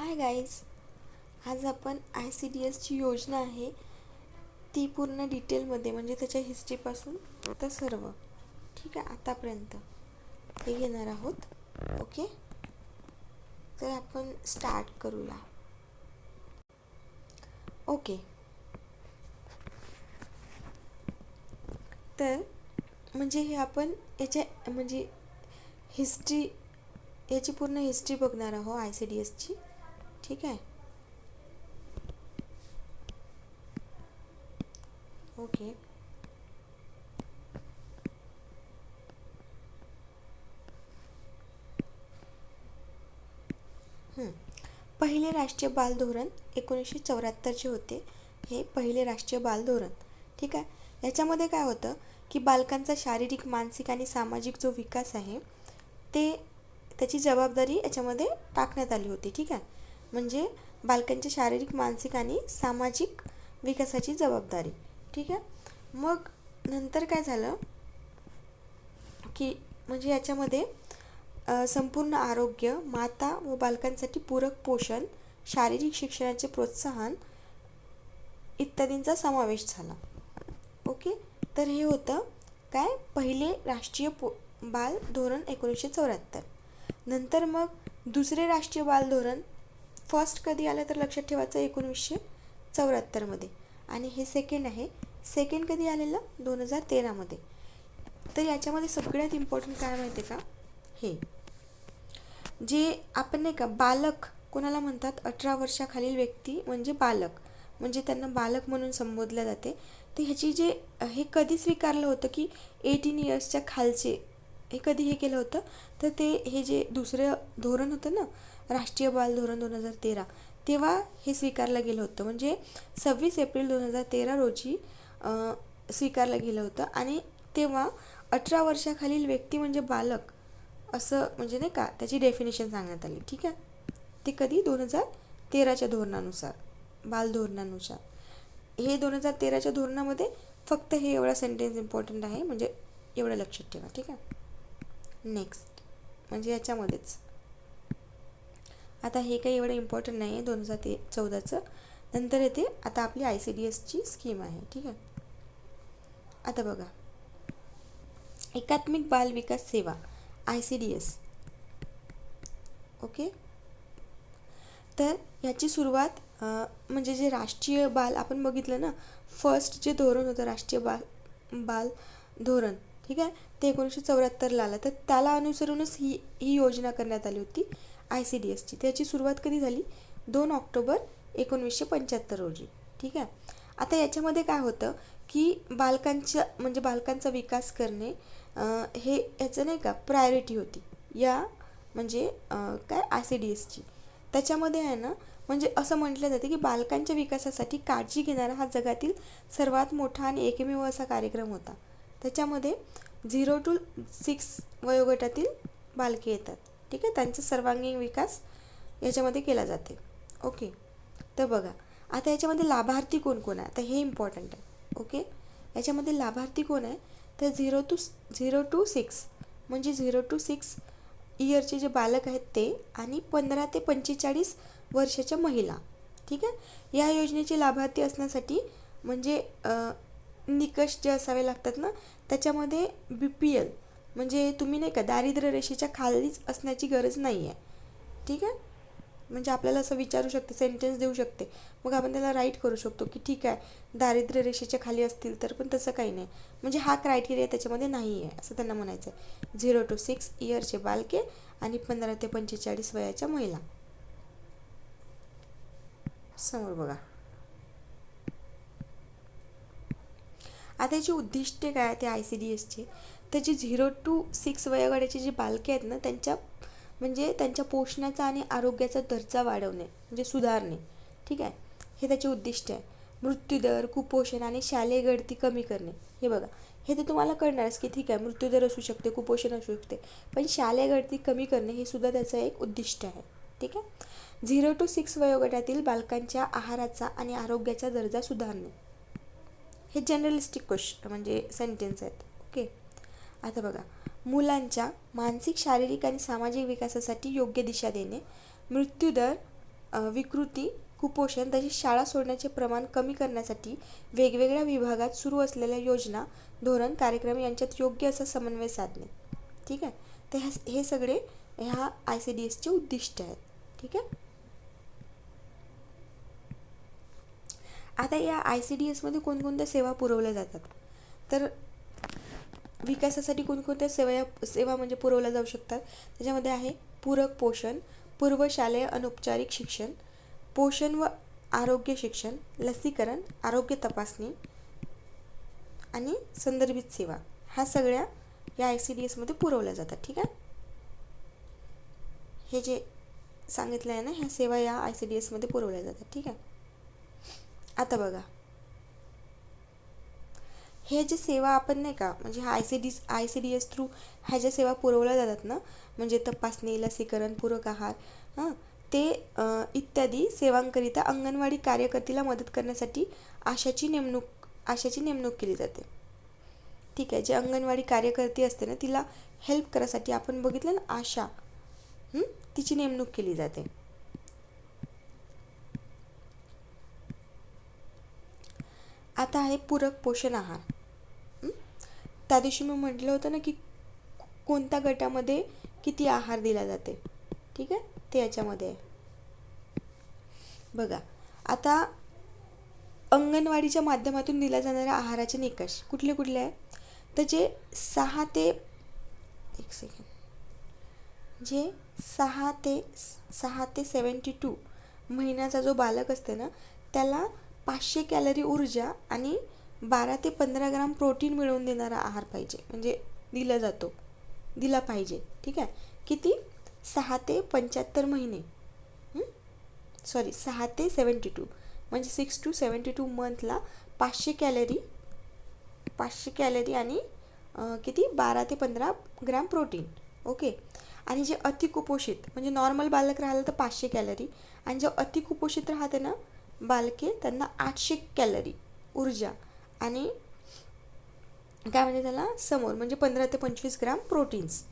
Hi guys, आज आपण ICDSची योजना आहे ती पूर्ण डिटेलमध्ये म्हणजे त्याच्या हिस्ट्रीपासून तर सर्व ठीक आहे आतापर्यंत हे घेणार आहोत. ओके, तर आपण स्टार्ट करूया. ओके, तर म्हणजे हे आपण याच्या म्हणजे हिस्ट्री याची पूर्ण हिस्ट्री बघणार आहोत ICDSची. ठीक आहे. ओके, पहिले राष्ट्रीय बाल धोरण 1974चे होते. हे पहिले राष्ट्रीय बाल धोरण. ठीक आहे. याच्यामध्ये काय होतं की बालकांचा शारीरिक, मानसिक आणि सामाजिक जो विकास आहे ते त्याची जबाबदारी याच्यामध्ये टाकण्यात आली होती. ठीक आहे. म्हणजे बालकांच्या शारीरिक, मानसिक आणि सामाजिक विकासाची जबाबदारी. ठीक आहे. मग नंतर काय झालं की म्हणजे याच्यामध्ये संपूर्ण आरोग्य, माता व बालकांसाठी पूरक पोषण, शारीरिक शिक्षणाचे प्रोत्साहन इत्यादींचा समावेश झाला. ओके, तर हे होतं काय पहिले राष्ट्रीय बाल धोरण 1974. नंतर मग दुसरे राष्ट्रीय बाल धोरण फर्स्ट कधी आलं तर लक्षात ठेवायचं 1974मध्ये, आणि हे सेकंड आहे. सेकंड कधी आलेलं 2013मध्ये. तर याच्यामध्ये सगळ्यात इम्पॉर्टंट काय माहिती आहे का, हे जे आपण नाही का बालक कोणाला म्हणतात, 18 वर्षाखालील व्यक्ती म्हणजे बालक, म्हणजे त्यांना बालक म्हणून संबोधले जाते. तर ह्याची जे हे कधी स्वीकारलं होतं की 18 इयर्सच्या खालचे हे कधी हे केलं होतं, तर ते हे जे दुसरं धोरण होतं ना राष्ट्रीय बाल धोरण 2013, तेव्हा हे स्वीकारलं गेलं होतं. म्हणजे 26 एप्रिल 2013 रोजी स्वीकारलं गेलं होतं. आणि तेव्हा 18 वर्षाखालील व्यक्ती म्हणजे बालक असं म्हणजे नाही का त्याची डेफिनेशन सांगण्यात आली. ठीक आहे. ते कधी 2013च्या धोरणानुसार, बाल धोरणानुसार. हे 2013च्या धोरणामध्ये फक्त हे एवढा सेंटेन्स इम्पॉर्टंट आहे, म्हणजे एवढं लक्षात ठेवा. ठीक आहे. नेक्स्ट म्हणजे याच्यामध्येच आता हे काही एवढं इम्पॉर्टंट नाही आहे 2014चं. नंतर येते आता आपली ICDSची स्कीम आहे. ठीक आहे. आता बघा, एकात्मिक बाल विकास सेवा ICDS. ओके, तर याची सुरुवात म्हणजे जे राष्ट्रीय बाल आपण बघितलं ना, फर्स्ट जे धोरण होतं राष्ट्रीय बाल धोरण, ठीक आहे, ते 1974ला आलं. तर त्याला अनुसरूनच ही योजना करण्यात आली होती ICDSची. त्याची सुरुवात कधी झाली, 2 ऑक्टोबर 1975 रोजी. ठीक आहे. आता याच्यामध्ये काय होतं की बालकांचा विकास करणे हे याचं नाही का प्रायोरिटी होती या म्हणजे काय ICDSची. त्याच्यामध्ये आहे ना, म्हणजे असं म्हटलं जाते की बालकांच्या विकासासाठी काळजी घेणारा हा जगातील सर्वात मोठा आणि एकमेव असा कार्यक्रम होता. त्याच्यामध्ये 0 to 6 वयोगटातील बालके येतात. ठीक आहे. त्यांचा सर्वांगीण विकास याच्यामध्ये केला जाते. ओके, तर बघा आता याच्यामध्ये लाभार्थी कोण कोण आहे, तर हे इम्पॉर्टंट आहे. ओके, याच्यामध्ये लाभार्थी कोण आहे, तर 0 to 6 म्हणजे 0 to 6 इयरचे जे बालक आहेत ते, आणि 15 ते 45 वर्षाच्या महिला. ठीक आहे. या योजनेचे लाभार्थी असण्यासाठी म्हणजे निकष जे असावे लागतात ना, त्याच्यामध्ये BPL म्हणजे तुम्ही नाही का दारिद्र्य रेषेच्या खालीच असण्याची गरज नाही आहे. ठीक आहे. म्हणजे आपल्याला असं विचारू शकते, सेंटेन्स देऊ शकते, मग आपण त्याला राईट करू शकतो की ठीक आहे दारिद्र्य रेषेच्या खाली असतील तर, पण तसं काही नाही. म्हणजे हा क्रायटेरिया त्याच्यामध्ये नाही आहे असं त्यांना म्हणायचं आहे. 0 to 6 इयरचे बालके आणि 15 ते 45 वयाच्या महिला. समोर बघा, आता याची उद्दिष्टे काय ते ICDSचे, त्याची 0 to 6 वयोगटाची जी बालके आहेत ना, त्यांच्या पोषणाचा आणि आरोग्याचा दर्जा वाढवणे म्हणजे सुधारणे. ठीक आहे. हे त्याचे उद्दिष्ट आहे. मृत्यूदर, कुपोषण आणि शालेय गळती कमी करणे. हे बघा, हे तर तुम्हाला कळणारच की ठीक आहे मृत्यूदर असू शकते, कुपोषण असू शकते, पण शालेय गळती कमी करणे हे सुद्धा त्याचं एक उद्दिष्ट आहे. ठीक आहे. 0 to 6 वयोगटातील बालकांच्या आहाराचा आणि आरोग्याचा दर्जा सुधारणे. हे जनरलिस्टिक क्वेश्चन म्हणजे सेंटेन्स आहेत. ओके, आता बघा, मुलांच्या मानसिक, शारीरिक आणि सामाजिक विकासासाठी योग्य दिशा देणे, मृत्यूदर विकृती, कुपोषण तसेच शाळा सोडण्याचे प्रमाण कमी करण्यासाठी वेगवेगळ्या विभागात सुरू असलेल्या योजना, धोरण, कार्यक्रम यांच्यात योग्य असा समन्वय साधणे. ठीक आहे. तर हे सगळे ह्या ICDSचे उद्दिष्ट आहेत. ठीक आहे. आता या ICDSमध्ये कोणकोणत्या सेवा पुरवल्या जातात, तर विकासासाठी कोणकोणत्या सेवा म्हणजे पुरवल्या जाऊ शकतात. त्याच्यामध्ये आहे पूरक पोषण, पूर्वशालेय अनौपचारिक शिक्षण, पोषण व आरोग्य शिक्षण, लसीकरण, आरोग्य तपासणी आणि संदर्भित सेवा. ह्या सगळ्या या ICDSमध्ये पुरवल्या जातात. ठीक आहे. हे जे सांगितलं आहे ना, ह्या सेवा या ICDSमध्ये पुरवल्या जातात. ठीक आहे. आता बघा, हे जे सेवा आपण नाही का, म्हणजे ह्या ICDS थ्रू ह्या ज्या सेवा पुरवल्या जातात ना, म्हणजे तपासणी, लसीकरण, पूरक आहार ते इत्यादी सेवांकरिता अंगणवाडी कार्यकर्तीला मदत करण्यासाठी आशाची नेमणूक केली जाते. ठीक आहे. जे अंगणवाडी कार्यकर्ती असते ना, तिला हेल्प करायसाठी आपण बघितलं ना आशा, तिची नेमणूक केली जाते. आता आहे पूरक पोषण आहार. त्या दिवशी मी म्हटलं होतं ना की कोणत्या गटामध्ये किती आहार दिला जाते. ठीक आहे. ते याच्यामध्ये आहे बघा. आता अंगणवाडीच्या माध्यमातून दिल्या जाणाऱ्या आहाराचे निकष कुठले कुठले आहे, तर जे 6 ते 72 महिन्याचा जो बालक असते ना, त्याला 500 कॅलरी ऊर्जा आणि 12 ते 15 ग्राम प्रोटीन मिळवून देणारा आहार पाहिजे, म्हणजे दिला पाहिजे. ठीक आहे. किती? 6 ते 75 महिने, 6 ते 72 म्हणजे 6 to 72 मंथला 500 कॅलरी आणि किती 12 ते 15 ग्राम प्रोटीन. ओके. आणि जे अतिकुपोषित म्हणजे नॉर्मल बालक राहिलं तर 500 कॅलरी, आणि जे अतिकुपोषित राहते ना बालके, त्यांना 800 कॅलरी ऊर्जा आणि काय म्हणजे त्याला समोर म्हणजे 15 ते 25 ग्राम प्रोटीन्स.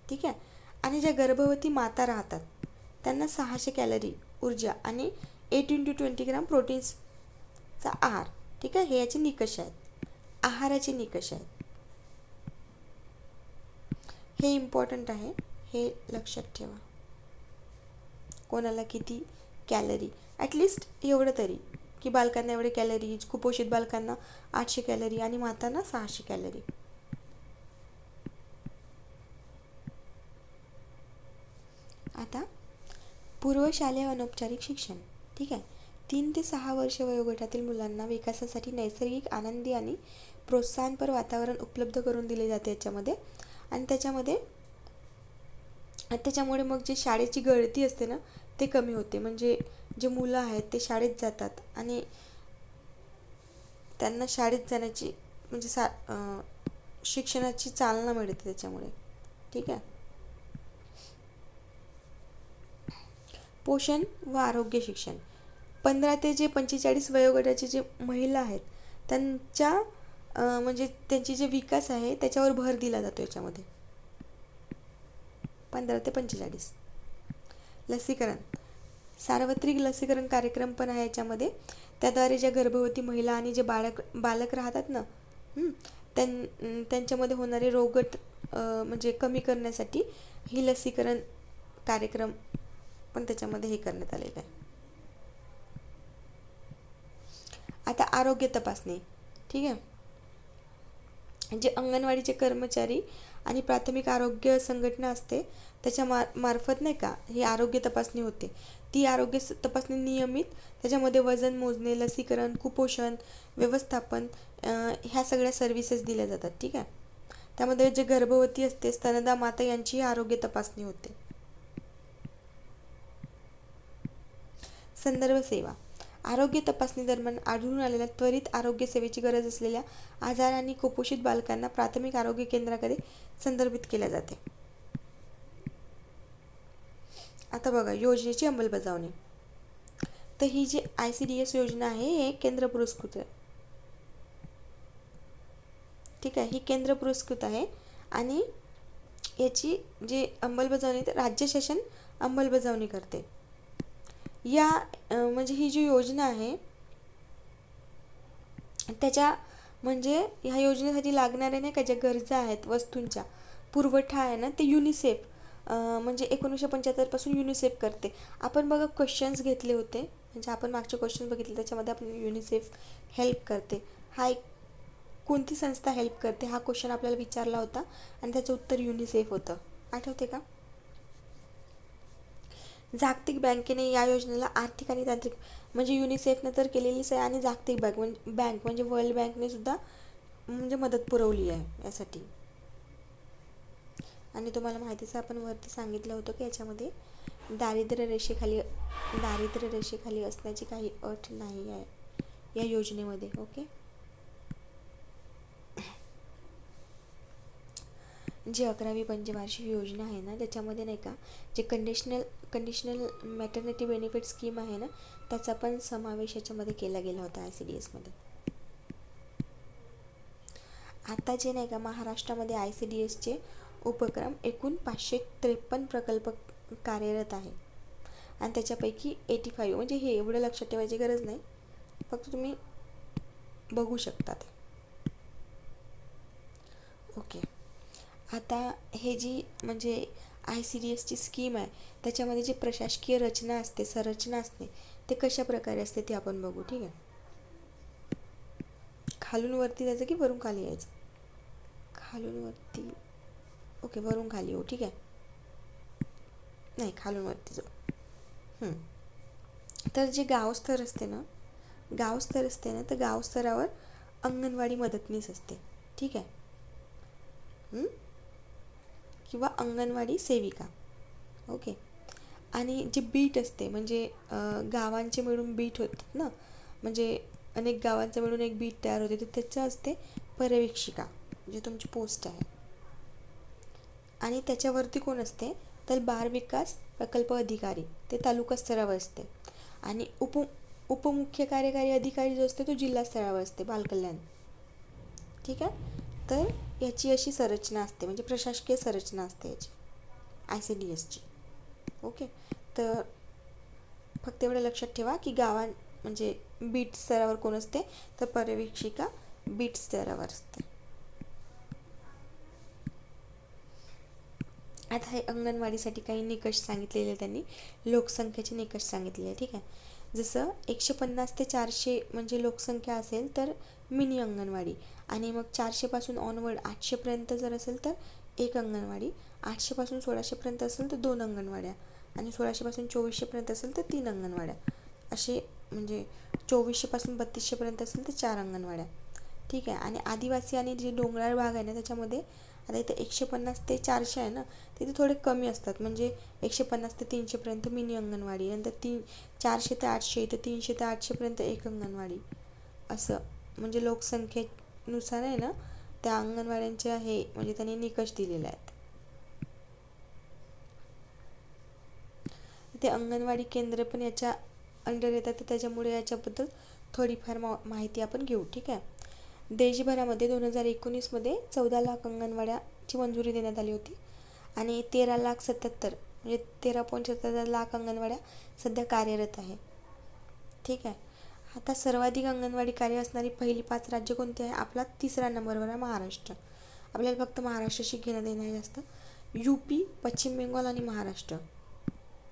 ठीक आहे. आणि ज्या गर्भवती माता राहतात त्यांना 600 कॅलरी ऊर्जा आणि 18 to 20 ग्राम प्रोटीन्सचा आहार. ठीक आहे. हे याचे निकष आहेत, आहाराचे निकष आहेत. हे इम्पॉर्टंट आहे, हे लक्षात ठेवा. कोणाला किती कॅलरी, ॲटलिस्ट एवढं तरी की बालकांना एवढे कॅलरी, कुपोषित बालकांना 800 कॅलरी आणि मातांना 600 कॅलरी. आता पूर्वशालेय अनौपचारिक शिक्षण. ठीक आहे. 3 ते 6 वर्ष वयोगटातील मुलांना विकासासाठी नैसर्गिक, आनंदी आणि प्रोत्साहनपर वातावरण उपलब्ध करून दिले जाते याच्यामध्ये. आणि त्याच्यामुळे मग जे शाळेची गळती असते ना ते कमी होते. म्हणजे जे मुलं आहेत ते शाळेत जातात आणि त्यांना शाळेत जाण्याची म्हणजे शिक्षणाची चालना मिळते त्याच्यामुळे. ठीक आहे. पोषण व आरोग्य शिक्षण. 15 ते 45 वयोगटाचे जे महिला आहेत त्यांच्या म्हणजे त्यांची जे विकास आहे त्याच्यावर भर दिला जातो याच्यामध्ये. 15 ते 45. लसीकरण. सार्वत्रिक लसीकरण कार्यक्रम पण आहे याच्यामध्ये. त्याद्वारे ज्या गर्भवती महिला आणि जे बालक राहतात ना त्यांच्यामध्ये होणारे रोग म्हणजे कमी करण्यासाठी ही लसीकरण कार्यक्रम पण त्याच्यामध्ये हे करण्यात आलेलं आहे. आता आरोग्य तपासणी. ठीक आहे. जे अंगणवाडीचे कर्मचारी आणि प्राथमिक आरोग्य संघटना असते त्याच्या मार्फत नाही का ही आरोग्य तपासणी होते. ती आरोग्य तपासणी नियमित, त्याच्यामध्ये वजन मोजणे, लसीकरण, कुपोषण व्यवस्थापन ह्या सगळ्या सर्व्हिसेस दिल्या जातात. ठीक आहे. त्यामध्ये जे गर्भवती असते, स्तनदा माता यांची आरोग्य तपासणी होते. संदर्भ सेवा. आरोग्य तपासणी दरम्यान आढळून आलेल्या त्वरित आरोग्य सेवेची गरज असलेल्या आजार आणि कुपोषित बालकांना प्राथमिक आरोग्य केंद्राकडे संदर्भित केले जाते. आता बघा योजनेची अंमलबजावणी. तर ही जी ICDS योजना आहे हे केंद्र पुरस्कृत आहे. ठीक आहे. ही केंद्र पुरस्कृत आहे आणि याची जी अंमलबजावणी ते राज्य शासन अंमलबजावणी करते. या म्हणजे ही जी योजना आहे त्याच्या म्हणजे ह्या योजनेसाठी लागणाऱ्या नाही का ज्या गरजा आहेत वस्तूंच्या पुरवठा आहे ना ते युनिसेफ म्हणजे 1975 युनिसेफ करते. आपण बघा क्वेश्चन्स घेतले होते, म्हणजे आपण मागचे क्वेश्चन बघितले त्याच्यामध्ये आपण युनिसेफ हेल्प करते हा एक कोणती संस्था हेल्प करते हा क्वेश्चन आपल्याला विचारला होता आणि त्याचं उत्तर युनिसेफ होतं. आठवते का? जागतिक बँकेने या योजनेला आर्थिक आणि तांत्रिक म्हणजे युनिसेफनं तर केलेलीच आहे आणि जागतिक बँक म्हणजे वर्ल्ड बँकने सुद्धा म्हणजे मदत पुरवली आहे यासाठी. आणि तुम्हाला माहितीच आपण वरती सांगितलं होतं की याच्यामध्ये दारिद्र्य रेषेखाली असण्याची काही अट नाही आहे या योजनेमध्ये. ओके. जी 11वी पंचवार्षिक योजना आहे ना त्याच्यामध्ये नाही का जे कंडिशनल मॅटर्निटी बेनिफिट स्कीम आहे ना त्याचा पण समावेश याच्यामध्ये केला गेला होता ICDS मध्ये. आता जे नाही का महाराष्ट्रामध्ये ICDS चे उपक्रम एकूण 553 प्रकल्प कार्यरत आहे आणि त्याच्यापैकी 85 म्हणजे हे एवढं लक्षात ठेवायची गरज नाही, फक्त तुम्ही बघू शकतात. ओके. आता हे जी म्हणजे ICDS ची स्कीम आहे त्याच्यामध्ये जी प्रशासकीय रचना असते संरचना असते ते कशा प्रकारे असते ते आपण बघू. ठीक आहे. खालून वरती जायचं की वरून खाली यायचं? खालून वरती. ओके, वरून खाली येऊ. ठीक आहे. नाही, खालून वरती जाऊ. तर जे गाव स्तर असते ना तर गाव स्तरावर अंगणवाडी मदतनीस असते. ठीक आहे. किंवा अंगणवाडी सेविका. ओके. आणि जे बीट असते म्हणजे गावांचे मिळून बीट होतात ना, म्हणजे अनेक गावांचं मिळून एक बीट तयार होते तर त्याचं असते पर्यवेक्षिका, जे तुमची पोस्ट आहे. आणि त्याच्यावरती कोण असते तर बाल विकास प्रकल्प अधिकारी, ते तालुका स्तरावर असते. आणि उपमुख्य कार्यकारी अधिकारी जो असते तो जिल्हा स्तरावर असते, बालकल्याण. ठीक आहे. तर याची अशी संरचना असते म्हणजे प्रशासकीय संरचना असते याची ICDS ची. ओके. तर फक्त एवढं लक्षात ठेवा की म्हणजे बीट स्तरावर कोण असते तर पर्यवेक्षिका बीट स्तरावर असते. आता हे अंगणवाडीसाठी काही निकष सांगितलेले त्यांनी, लोकसंख्येचे निकष सांगितलेले. ठीक आहे. जसं 150 ते 400 म्हणजे लोकसंख्या असेल तर मिनी अंगणवाडी, आणि मग 400 ऑनवर्ड 800 जर असेल तर एक अंगणवाडी, 800 1600 असेल तर 2 अंगणवाड्या, आणि 1600 2400 असेल तर 3 अंगणवाड्या, असे म्हणजे 2400 3200 असेल तर 4 अंगणवाड्या. ठीक आहे. आणि आदिवासी आणि जे डोंगराळ भाग आहे ना त्याच्यामध्ये आता इथे 150 ते 400 आहे ना, तिथे थोडे कमी असतात, म्हणजे 150 ते 300 मिनी अंगणवाडी, नंतर 400 ते 800, इथे 300 ते 800 एक अंगणवाडी, असं म्हणजे लोकसंख्येनुसार आहे ना त्या अंगणवाड्यांचे हे म्हणजे त्यांनी निकष दिलेले आहेत. ते अंगणवाडी केंद्र पण याच्या अंडर येतात, तर त्याच्यामुळे याच्याबद्दल थोडीफार माहिती आपण घेऊ. ठीक आहे. देशभरामध्ये 2019 14 लाख अंगणवाड्याची मंजुरी देण्यात आली होती आणि 13,77,000 म्हणजे 13.77 लाख अंगणवाड्या सध्या कार्यरत आहे. ठीक आहे. आता सर्वाधिक अंगणवाडी कार्य असणारी पहिली 5 राज्य कोणती आहे? आपला 3रा नंबरवर आहे महाराष्ट्र. आपल्याला फक्त महाराष्ट्राशी घेणं देणं आहे जास्त. UP, पश्चिम बेंगॉल आणि महाराष्ट्र,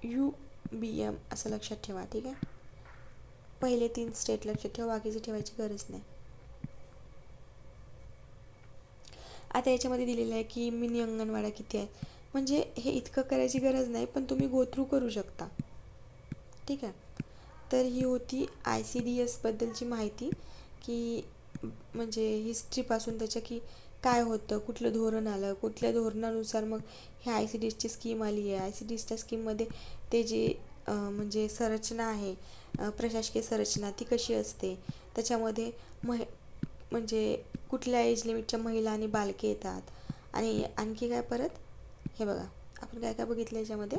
UBM असं लक्षात ठेवा. ठीक आहे. पहिले 3 स्टेट लक्षात ठेवा, बाकीचे ठेवायची गरज नाही. आता याच्यामध्ये दिलेलं आहे की मिनी अंगणवाड्या किती आहेत, म्हणजे हे इतकं करायची गरज नाही, पण तुम्ही गो थ्रू करू शकता. ठीक आहे. तर ही होती ICDS बद्दलची माहिती, की म्हणजे हिस्ट्रीपासून त्याच्या की काय होतं, कुठलं धोरण आलं, कुठल्या धोरणानुसार मग हे ICDSची स्कीम आली आहे. ICDSच्या स्कीममध्ये ते जे म्हणजे संरचना आहे प्रशासकीय संरचना ती कशी असते, त्याच्यामध्ये म्हणजे कुठल्या एज लिमिटच्या महिला आणि बालके येतात, आणि आणखी काय परत हे बघा आपण काय काय बघितलं याच्यामध्ये.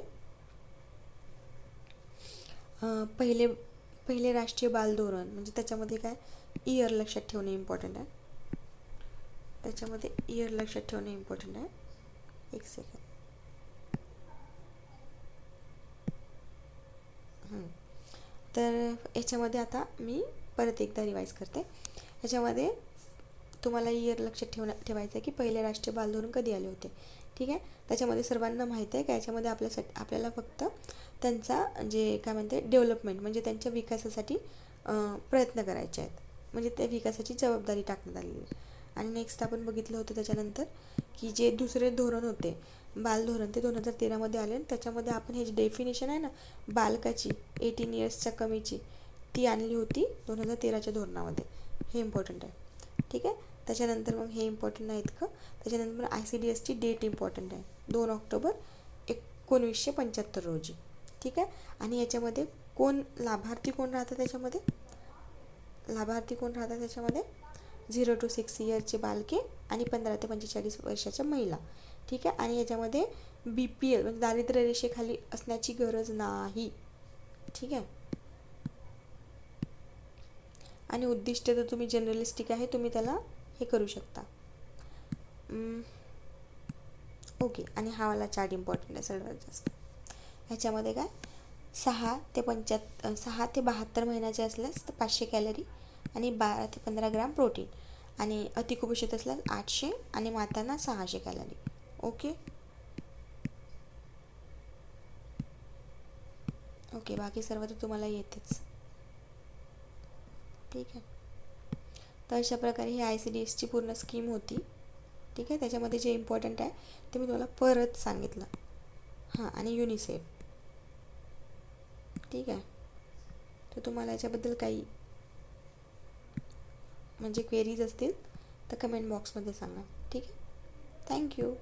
पहिले राष्ट्रीय बाल धोरण म्हणजे त्याच्यामध्ये काय इयर लक्षात ठेवणे इम्पॉर्टंट आहे. त्याच्यामध्ये इयर लक्षात ठेवणे इम्पॉर्टंट आहे. एक सेकंड. तर याच्यामध्ये आता मी परत एकदा रिवाईज करते. याच्यामध्ये तुम्हाला इयर लक्षात ठेवायचं आहे की पहिले राष्ट्रीय बाल धोरण कधी आले होते. ठीक आहे. त्याच्यामध्ये सर्वांना माहीत आहे की याच्यामध्ये आपल्याला फक्त त्यांचा जे काय म्हणते डेव्हलपमेंट म्हणजे त्यांच्या विकासासाठी प्रयत्न करायचे आहेत, म्हणजे त्या विकासाची जबाबदारी टाकण्यात आलेली आहे. आणि नेक्स्ट आपण बघितलं होतं त्याच्यानंतर की जे दुसरे धोरण होते बाल धोरण ते 2013मध्ये आले. आणि त्याच्यामध्ये आपण हे जे डेफिनेशन आहे ना बालकाची 18 इयर्सच्या कमीची ती आणली होती 2013च्या धोरणामध्ये. हे इम्पॉर्टंट आहे. ठीक आहे. त्याच्यानंतर मग हे इम्पॉर्टंट नाहीत का, त्याच्यानंतर ICDSची डेट इम्पॉर्टंट आहे 2 ऑक्टोबर 1975 रोजी. ठीक आहे. आणि याच्यामध्ये लाभार्थी कोण राहतात त्याच्यामध्ये 0 to 6 इयरचे बालके आणि 15 ते 45 वर्षाच्या महिला. ठीक आहे. आणि याच्यामध्ये BPL म्हणजे दारिद्र्य रेषेखाली असण्याची गरज नाही. ठीक आहे. आणि उद्दिष्ट तर तुम्ही जनरलिस्टिक आहे, तुम्ही त्याला हे करू शकता. ओके. आणि हा वाला चार्ट इम्पॉर्टंट आहे सर्वात जास्त. ह्याच्यामध्ये काय 6 ते 72 महिन्याचे असल्यास तर 500 कॅलरी आणि 12 ते 15 ग्राम प्रोटीन, आणि अतिकुपोषित असल्यास 800 आणि मातांना 600 कॅलरी. ओके. बाकी सर्व तर तुम्हाला येतेच. ठीक आहे. तर अशा प्रकारे ही ICDSची पूर्ण स्कीम होती. ठीक आहे. त्याच्यामध्ये जे इम्पॉर्टंट आहे ते मी तुम्हाला परत सांगितलं. आणि युनिसेफ. ठीक आहे. तर तुम्हाला याच्याबद्दल काही म्हणजे क्वेरीज असतील तर कमेंट बॉक्समध्ये सांगा. ठीक आहे. थँक्यू.